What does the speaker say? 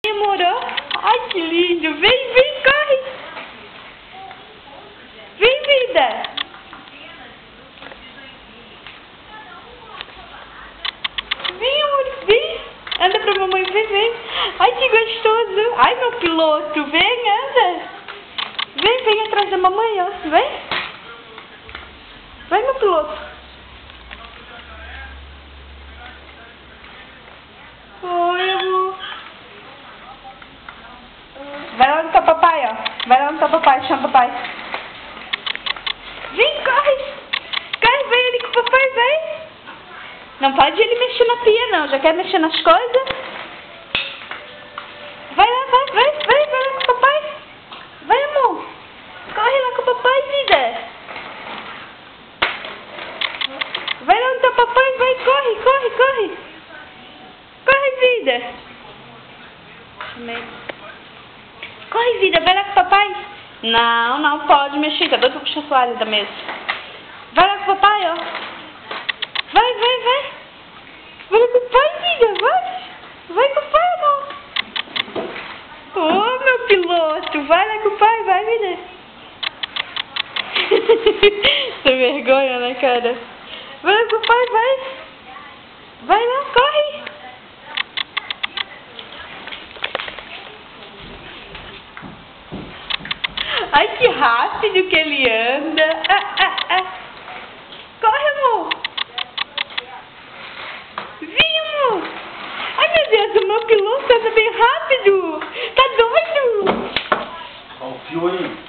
Demorou? Ai, que lindo. Vem, vem, corre. Vem, vida. Vem, amor, vem. Anda pra mamãe, vem, vem. Ai, que gostoso. Ai, meu piloto, vem, anda. Vem, vem atrás da mamãe, ó. Vem. Vai, meu piloto. Oi, amor. Vai lá no teu papai, ó. Vai lá no teu papai, chama o papai. Vem, corre. Corre, vem ali com o papai, vem. Não pode ele mexer na pia, não. Já quer mexer nas coisas? Vai lá, vai lá com o papai. Vai, amor. Corre lá com o papai, vida. Vai lá no teu papai, vai, corre, corre, corre. Corre, vida. Corre, vida, vai lá com o papai. Não, não pode mexer, tá doido pra puxar a toalha da mesa. Vai lá com o papai, ó. Vai, vai, vai. Vai lá com o pai, vida, vai. Vai com o pai, amor. Ô, meu piloto, vai lá com o pai, vai, vida. Sem vergonha, né, cara? Vai lá com o pai, vai. Vai lá, corre. Ai, que rápido que ele anda. Corre, amor. Vem, amor. Ai, meu Deus, o meu piloto anda bem rápido. Tá doido? Confiou aí.